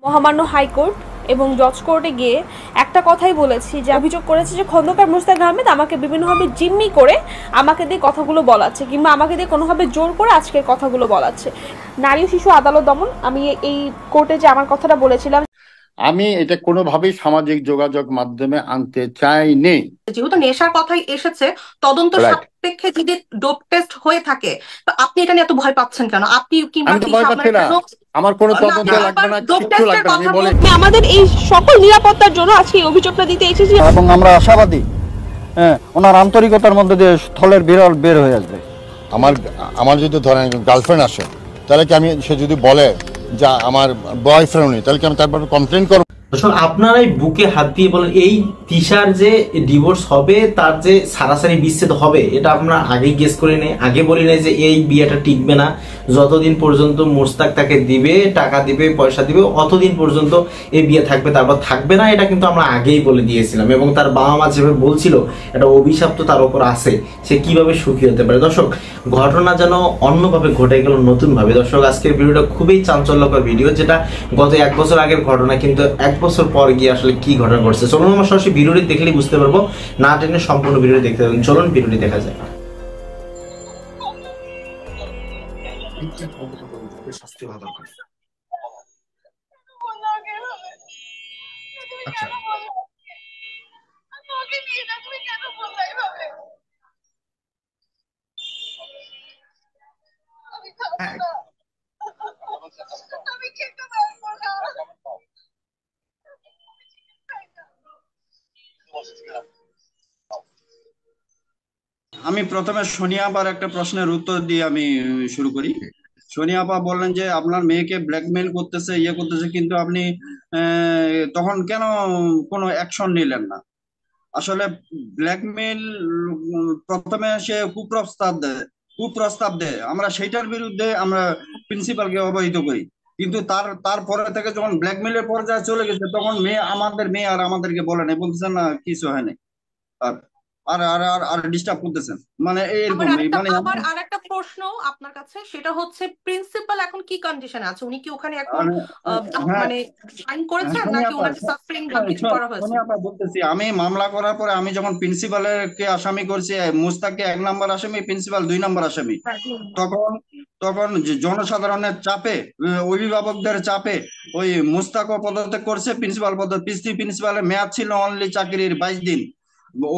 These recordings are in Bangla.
মহামান্য হাইকোর্ট এবং জজ কোর্টে গিয়ে একটা কথাই বলেছি, যে অভিযোগ করেছে যে খন্দকার মোশতাক আহমেদ আমাকে বিভিন্নভাবে জিম্মি করে আমাকে দিয়ে কথাগুলো বলাচ্ছে, কিংবা আমাকে দিয়ে কোনোভাবে জোর করে আজকের কথাগুলো বলাচ্ছে। নারী ও শিশু আদালত দমন, আমি এই কোর্টে যে আমার কথাটা বলেছিলাম, আমি এটা কোনোভাবেই সামাজিক যোগাযোগ মাধ্যমে আনতে চাইনি। যেহেতু নেশার কথাই এসেছে, তদন্ত সাপেক্ষে যদি ডোপ টেস্ট হয়ে থাকে, তো আপনি এটা নিয়ে এত ভয় পাচ্ছেন কেন? আপনি আমি তো ভয় পাচ্ছি না, আমার কোনো তদন্ত লাগবে না, কিছু লাগবে না। আমি বলি আমাদের এই সকল নিরাপত্তার জন্য আজকে এই অভিযোগটা দিতে এসেছি এবং আমরা আশাবাদী ওনার আন্তরিকতার মধ্যে দিয়ে স্থলের বিরল বের হয়ে আসবে। আমার যদি ধরেন গার্লফ্রেন্ড আসে, তাহলে কি আমি, সে যদি বলে যে আমার বয়ফ্রেন্ড নেই, তাহলে কি আমি তারপর কমপ্লেন করবো? দর্শক, আপনারাই বুকে হাত দিয়ে বলেন, এই তিশার যে ডিভোর্স হবে, তার যে সারাসারি বিচ্ছেদ হবে, এটা আমরা আগেই গেস করে নেই, আগে বলি নাই যে এই বিয়েটা টিকবে না। যতদিন পর্যন্ত মোশতাক তাকে দিবে, টাকা দিবে, পয়সা দিবে, অতদিন পর্যন্ত এই বিয়ে থাকবে, তারপর থাকবে না। এটা কিন্তু আমরা আগেই বলে দিয়েছিলাম, এবং তার বাবা মা যেভাবে বলছিল এটা অভিশাপ তো তার উপর আছে, সে কিভাবে সুখী হতে পারে। দর্শক, ঘটনা যেন অন্যভাবে ঘটে গেল নতুন ভাবে। দর্শক, আজকের ভিডিওটা খুবই চাঞ্চল্যকর ভিডিও, যেটা গত 1 বছর আগের ঘটনা, কিন্তু 1 বছর পর গিয়ে আসলে কি ঘটনা ঘটছে। চলুন আমরা সরাসরি ভিডিওটি দেখলেই বুঝতে পারবো, না টেনে সম্পূর্ণ ভিডিওটি দেখতে পারবেন। চলুন ভিডিওটি দেখা যায়। শাস্তি হওয়া দরকার। আচ্ছা, আমি প্রথমে সোনিয়া আপার একটা প্রশ্নের উত্তর দিয়ে আমি শুরু করি। সোনিয়া আপা বললেন যে আপনার মেয়েকে ব্ল্যাকমেইল করতেছে, ইয়ে করতেছে, কিন্তু আপনি তখন কেন কোনো অ্যাকশন নিলেন না? আসলে ব্ল্যাকমেইল প্রথমে সে কুপ্রস্তাব দেয়, আমরা সেইটার বিরুদ্ধে আমরা প্রিন্সিপালকে অবহিত করি, কিন্তু তারপরে থেকে যখন ব্ল্যাকমেইলের পর্যায়ে চলে গেছে, তখন আমাদের মেয়ে আর আমাদেরকে বলে নাই, বলতেছেন না কিছু হয়নি, আর আর আর আর আর ডিস্টার্ব করতেছেন, মানে এরকম মানে আমার আরেকটা প্রশ্ন আপনার কাছে, সেটা হচ্ছে প্রিন্সিপাল এখন কি কন্ডিশনে আছে? উনি কি ওখানে এখন মানে সাইন করেছেন, নাকি ওনাকে সাসপেন্ড বা কিছু করা হয়েছে? বলতেছি, আমি মামলা করার পরে আমি যখন প্রিন্সিপালকে আসামি করছি, মুস্তাককে 1 নম্বর আসামি, প্রিন্সিপাল 2 নম্বর আসামি, তখন তখন জনসাধারণের চাপে, অভিভাবকদের চাপে ওই মুস্তাকও পদত্যাগ করছে, প্রিন্সিপালের মেয়াদ ছিল অনলি চাকরির 22 দিন।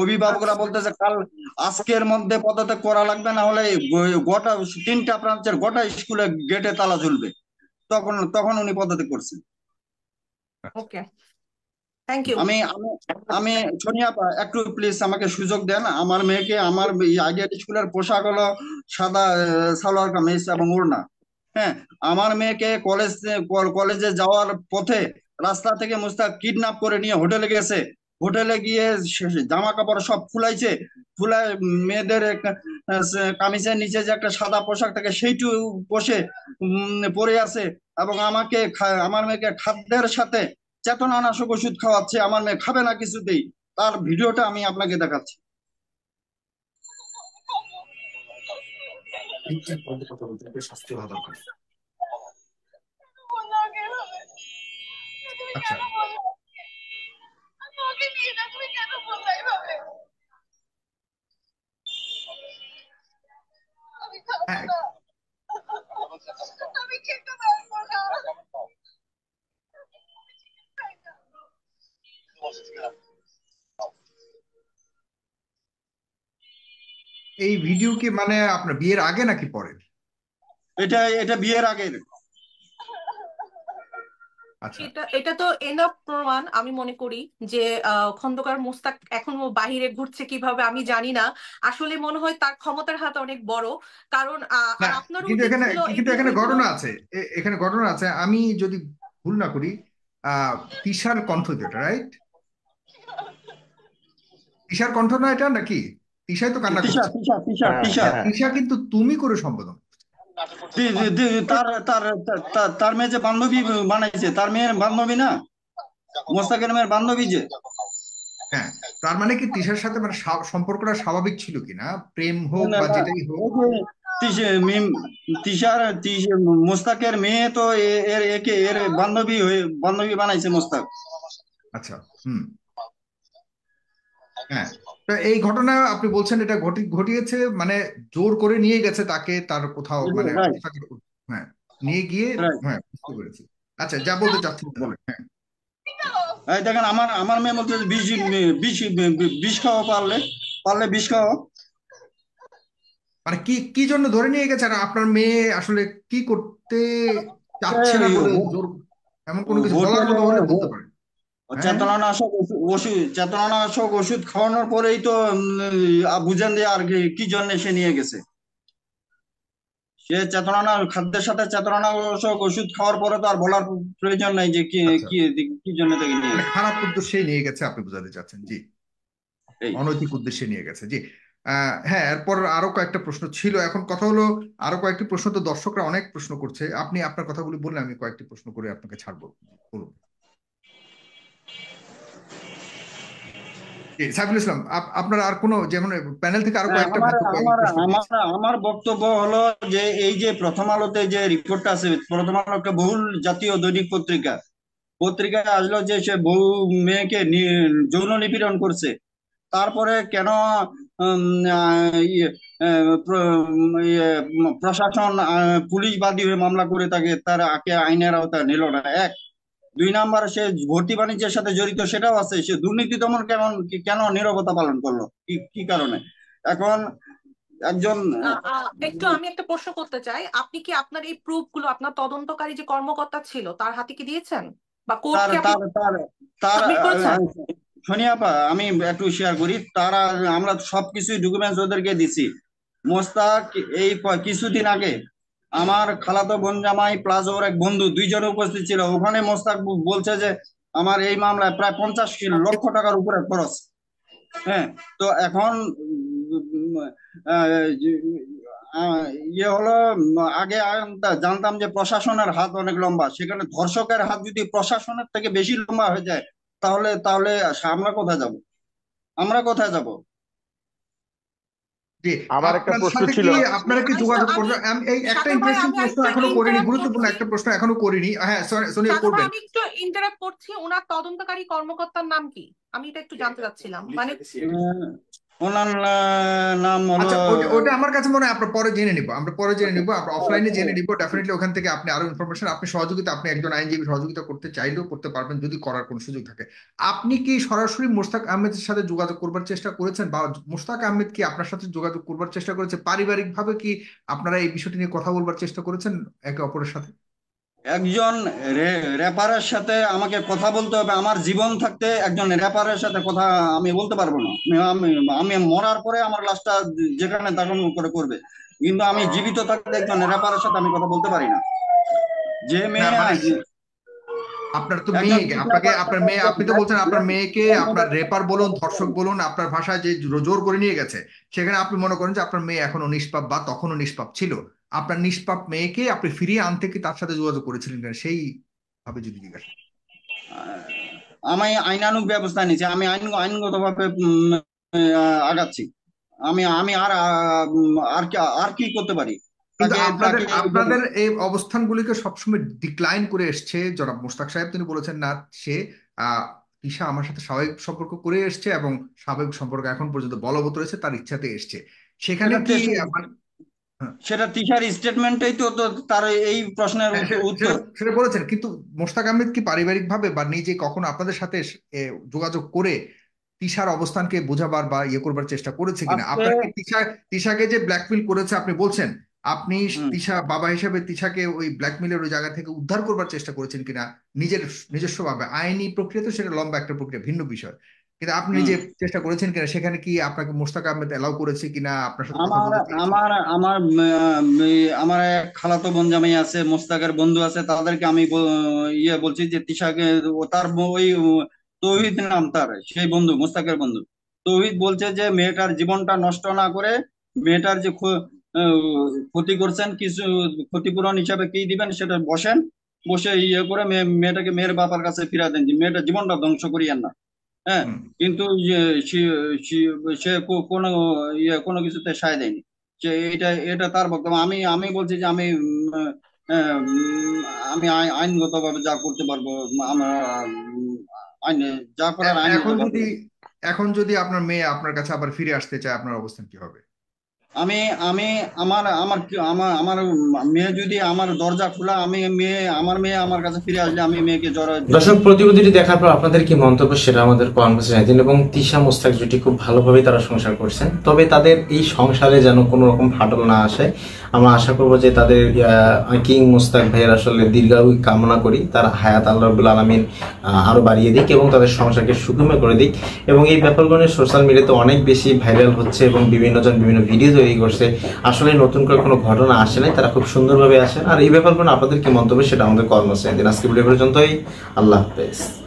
অভিভাবকরা বলতেছে কাল আজকের মধ্যে পদত্যাগ করা লাগবে, না হলে গোটা 3টা ব্রাঞ্চের গোটা স্কুলে গেটে তালা ঝুলবে। তখন উনি পদত্যাগ করছেন। ওকে, থ্যাংক ইউ। আমি আমি সোনিয়া আপা, একটু প্লিজ আমাকে সুযোগ দেন। আমার মেয়েকে, আমার আইডিয়াল স্কুলের পোশাক হলো সাদা সালোয়ার কামিজ এবং ওড়না। হ্যাঁ, আমার মেয়েকে কলেজে যাওয়ার পথে রাস্তা থেকে মুস্তাক কিডন্যাপ করে নিয়ে হোটেলে গেছে। হোটেলে গিয়ে জামা কাপড় সব ফুলায় মেয়েদের কামিজের নিচে যে একটা সাদা পোশাক থাকে সেইটু বসে পরে আছে, এবং আমার মেয়েকে খাদ্যের সাথে চেতনানাশক ওষুধ খাওয়াচ্ছে। আমার মেয়ে খাবে না কিছুতেই। তার ভিডিওটা আমি আপনাকে দেখাচ্ছি। শাস্তি হওয়া দরকার। আচ্ছা, এই ভিডিও কি মানে আপনার বিয়ের আগে নাকি পরে? এটা বিয়ের আগে। আচ্ছা, এটা তো এনাফ প্রমাণ আমি মনে করি যে খন্দকার মোশতাক এখন বাহিরে ঘুরছে কিভাবে আমি জানি না, আসলে মনে হয় তার ক্ষমতার হাত অনেক বড়। কারণ আপনার কিন্তু এখানে ঘটনা আছে, এখানে ঘটনা আছে। আমি যদি ভুল না করি, তিশার কণ্ঠ যেটা, রাইট? তিশার কণ্ঠ না এটা, নাকি? তিশাই তো কান্না করছে। তিশা কিন্তু তুমি করে সম্বোধন। তার মেয়ে যে বান্ধবী বানাইছে, তার মেয়ের বান্ধবী না, মোস্তাকের মেয়ের বান্ধবী যে। হ্যাঁ, তার মানে কি তিশার সাথে মানে সম্পর্কটা স্বাভাবিক ছিল কিনা, প্রেম হোক বা যেটাই হোক, মোস্তাকের মেয়ে তো এর বান্ধবী বানাইছে মোস্তাক। আচ্ছা। হুম। হ্যাঁ। তো এই ঘটনা আপনি বলছেন এটা ঘটিয়েছে, মানে জোর করে নিয়ে গেছে তাকে তার কোথাও, মানে রাইট, হ্যাঁ, নিয়ে গিয়ে। রাইট। হ্যাঁ, বুঝতে পেরেছি। আচ্ছা, যা বলতে চাচ্ছিলেন বলেন। হ্যাঁ। এই দেখেন, আমার আমার মেয়ে বলতে বিষ বিষ বিষ খাওয়া, পারলে পারলে বিষ খাওয়া। মানে কি কি জন্য ধরে নিয়ে গেছে, আর আপনার মেয়ে আসলে কি করতে চাচ্ছে না এই বলে জোর, এমন কোনো কিছু বলার হোটেলে মতো হলে বলতে পারেন। হ্যাঁ। চেতনানাশক ওষুধ খাওয়ানোর পরেই তো বুঝেন দিয়ে আর কি জন্য সে নিয়ে গেছে। সে খাদ্যের সাথে চেতনানাশক ওষুধ খাওয়ার পরে তো আর বলার প্রয়োজন নাই যে কি আচ্ছা, কি কি জন্য তাকে নিয়ে মানে গেছে। খারাপ উদ্দেশ্যে নিয়ে গেছে আপনি বোঝাতে চাচ্ছেন, জি। এই অনৈতিক উদ্দেশ্যে নিয়ে গেছে, জি। হ্যাঁ, এরপর আরো কয়েকটা প্রশ্ন ছিল, এখন কথা হলো আরো কয়েকটি প্রশ্ন, তো দর্শকরা অনেক প্রশ্ন করছে, আপনি আপনার কথাগুলি বললে আমি কয়েকটি প্রশ্ন করে আপনাকে ছাড়বো, বলুন। জি, সাইফুল ইসলাম, আপনার আর কোনো, যেমন প্যানেল থেকে আরো হ্যাঁ, কয়েকটা আমার কিন্তু আমার প্রশ্ন আমার পেয়েছি। আমার বক্তব্য হলো যে এই যে প্রথম আলোতে যে রিপোর্টটা আছে, প্রথম আলো একটা বহুল জাতীয় দৈনিক পত্রিকা, পত্রিকায় আসলো যে সে বহু মেয়েকে যৌন নিপীড়ন করছে। তারপরে কেন উম, ইয়ে, প্রশাসন পুলিশ বাদী হয়ে মামলা করে তার আকে আইনের আওতায় নিল না? এক। দুই নাম্বার, সে ভর্তি বাণিজ্যের সাথে জড়িত সেটাও আছে, সে দুর্নীতি দমন কেন নীরবতা পালন করলো, কি কি কারণে? এখন একজন একটু আমি একটা প্রশ্ন করতে চাই, আপনি কি আপনার এই প্রুফ গুলো আপনার তদন্তকারী যে কর্মকর্তা ছিল তার হাতে কি দিয়েছেন, বা তার কোর্টকে আপনি তার তার তার সাবমিট করেছেন? সোনিয়াপা, আমি একটু শেয়ার করি। আমরা সবকিছু ডকুমেন্টস ওদেরকে দিছি। মোস্তাক এই কিছুদিন আগে আমার খালাতো বোন জামাই প্লাস ওর এক বন্ধু দুইজনে উপস্থিত ছিল ওখানে। মোস্তাক বলছে যে আমার এই মামলায় প্রায় 50 লক্ষ টাকার উপরে খরচ। হ্যাঁ। তো এখন আহ, আহ, ইয়ে হলো, আগে জানতাম যে প্রশাসনের হাত অনেক লম্বা, সেখানে ধর্ষকের হাত যদি প্রশাসনের থেকে বেশি লম্বা হয়ে যায়, তাহলে তাহলে আমরা কোথায় যাব? আমরা কোথায় যাব? জি। আমার একটা আপনার প্রশ্ন সাথে ছিল। কি, আপনারা কি আচ্ছা, যোগাযোগ আমি করছেন? এই একটা সাগর ভাই, ইন্টারেস্টিং আমি প্রশ্ন একটু এখনো করিনি, ইন্টারাপ্ট গুরুত্বপূর্ণ করছি। একটা প্রশ্ন এখনো করিনি। হ্যাঁ, সোনিয়া সাগর ভাই, করবেন। আমি একটু ইন্টারাপ্ট করছি, ওনার তদন্তকারী কর্মকর্তার নাম কি? আমি এটা একটু জানতে চাচ্ছিলাম, মানে আহ, ওনার নাম হলো আচ্ছা, ওটা ওটা আমার কাছে মনে হয় আমরা পরে জেনে নিব, আমরা পরে জেনে নিব, আমরা অফলাইনে জেনে নিব ডেফিনেটলি। ওখান থেকে আপনি আরো ইনফরমেশন, আপনি সহযোগিতা, আপনি একজন আইনজীবী, সহযোগিতা করতে চাইলেও করতে পারবেন যদি করার কোনো সুযোগ থাকে। আপনি কি সরাসরি মোশতাক আহমেদের সাথে যোগাযোগ করবার চেষ্টা করেছেন, বা মোশতাক আহমেদ কি আপনার সাথে যোগাযোগ করবার চেষ্টা করেছে? পারিবারিক ভাবে কি আপনারা এই বিষয়টি নিয়ে কথা বলবার চেষ্টা করেছেন একে অপরের সাথে? একজন র্যাপারের সাথে আমাকে কথা বলতে হবে? আমার জীবন থাকতে একজন র্যাপারের সাথে কথা আমি বলতে পারবো না। আমি আমি মরার পরে আমার লাশটা যেখানে দাফন করে করবে, কিন্তু আমি জীবিত থাকতে একজন র্যাপারের সাথে আমি কথা বলতে পারি না। যে না মেয়ে মানে আপনার তো একজন মেয়ে, আপনাকে আপনার মেয়ে, আপনি তো বলছেন আপনার মেয়েকে আপনার রেপার বলুন, ধর্ষক বলুন, আপনার ভাষায় যে জোর করে নিয়ে গেছে, সেখানে আপনি মনে করেন যে আপনার মেয়ে এখনো নিষ্পাপ বা তখনও নিষ্পাপ ছিল। আপনার নিষ্পাপ মেয়েকে আপনি ফিরিয়ে আনতে কি তার সাথে যোগাযোগ করেছিলেন কিনা, সেই ভাবে যদি জিজ্ঞাসা করি। আমি আইনানুগ ব্যবস্থা নিয়েছি, আমি আইনগতভাবে আগাচ্ছি। আমি আমি আর কি করতে পারি? কিন্তু তাকে আপনাদের তাকে আপনাদের এই অবস্থানগুলিকে সবসময় ডিক্লাইন করে এসছে জনাব মোশতাক সাহেব। তিনি বলেছেন না, সে তিশা আমার সাথে স্বাভাবিক সম্পর্ক করে এসছে এবং স্বাভাবিক সম্পর্ক এখন পর্যন্ত বলবৎ রয়েছে, তার ইচ্ছাতে এসছে। সেখানে সেটা কি মানে, হ্যাঁ, সেটা তিশার স্টেটমেন্টেই তো তার এই প্রশ্নের হ্যাঁ, সেটা উত্তর। সেটা বলেছেন, কিন্তু মোশতাক আহমেদ কি পারিবারিক ভাবে বা নিজে কখনো আপনাদের সাথে যোগাযোগ করে তিশার অবস্থানকে বোঝাবার বা ইয়ে করবার চেষ্টা করেছে কিনা? আজকে আপনার কি তিশাকে যে ব্ল্যাকমেল করেছে আপনি বলছেন, আপনি হুম, তিশা বাবা হিসেবে তিশাকে ওই ব্ল্যাকমেলের ওই জায়গা থেকে উদ্ধার করবার চেষ্টা করেছেন কিনা নিজের নিজস্ব ভাবে? আইনি প্রক্রিয়া তো সেটা লম্বা একটা প্রক্রিয়া, ভিন্ন বিষয়, কিন্তু আপনি হুম। যে চেষ্টা করেছেন কিনা, সেখানে কি আপনাকে মোশতাক আহমেদ এলাও করেছে কিনা, আপনার সাথে কথা আমার বলতে চেয়েছে? আমার আমার আমার এক খালাতো বোন জামাই আছে, মোস্তাকের বন্ধু আছে, তাদেরকে আমি বলছি যে তিশাকে ওই তৌহিদ নাম তার, সেই বন্ধু মোস্তাকের বন্ধু তৌহিদ বলছে যে মেয়েটার জীবনটা নষ্ট না করে, মেয়েটার যে ক্ষতি করছেন, কিছু ক্ষতিপূরণ হিসাবে কি দিবেন সেটা বসেন, বসে করে মেয়েটাকে মেয়ের বাবার কাছে ফিরা দেন, যে মেয়েটার জীবনটা ধ্বংস করিয়েন না। হ্যাঁ। হুম। কিন্তু সে কোনো কোনো কিছুতে সায় দেয়নি। যে এটা তার বক্তব্য। আমি বলছি যে আমি আইনগতভাবে যা করতে পারবো, আমার আইনে যা করার এখন আইনগতভাবে। যদি আপনার মেয়ে আপনার কাছে আবার ফিরে আসতে চায়, আপনার অবস্থান কি হবে? আমি আমি আমার আমার কি- আমার আমার মেয়ে যদি, আমার দরজা খোলা, আমার মেয়ে আমার কাছে ফিরে আসলে আমি মেয়েকে জড়াই দিব। দর্শক, প্রতিবেদনটি দেখার পর আপনাদের কি মন্তব্য সেটা আমাদের কমেন্টে জানিয়ে দিন। এবং তিশা মুস্তাক জুটি খুব ভালোভাবে তারা সংসার করছেন, তবে তাদের এই সংসারে যেন কোনো রকম ফাটল না আসে। আমরা আশা করব যে তাদের কিং মুস্তাক ভাইয়ের আসলে দীর্ঘায়ু কামনা করি, তার হায়াত আল্লাহ রাব্বুল আলামিন আরো বাড়িয়ে দিক এবং তাদের সংসারকে সুগমে করে দিক। এবং এই ব্যাপারগুলো সোশ্যাল মিডিয়াতে অনেক বেশি ভাইরাল হচ্ছে এবং বিভিন্ন জন বিভিন্ন ভিডিও তৈরি করছে। আসলে নতুন করে কোনো ঘটনা আসে নাই, তারা খুব সুন্দরভাবে আসেন। আর এই ব্যাপারগুলো আপনাদের কি মন্তব্য সেটা আমাদের কর্মসূচি দিন। আজকে ভিডিও পর্যন্তই, আল্লাহ হাফেজ।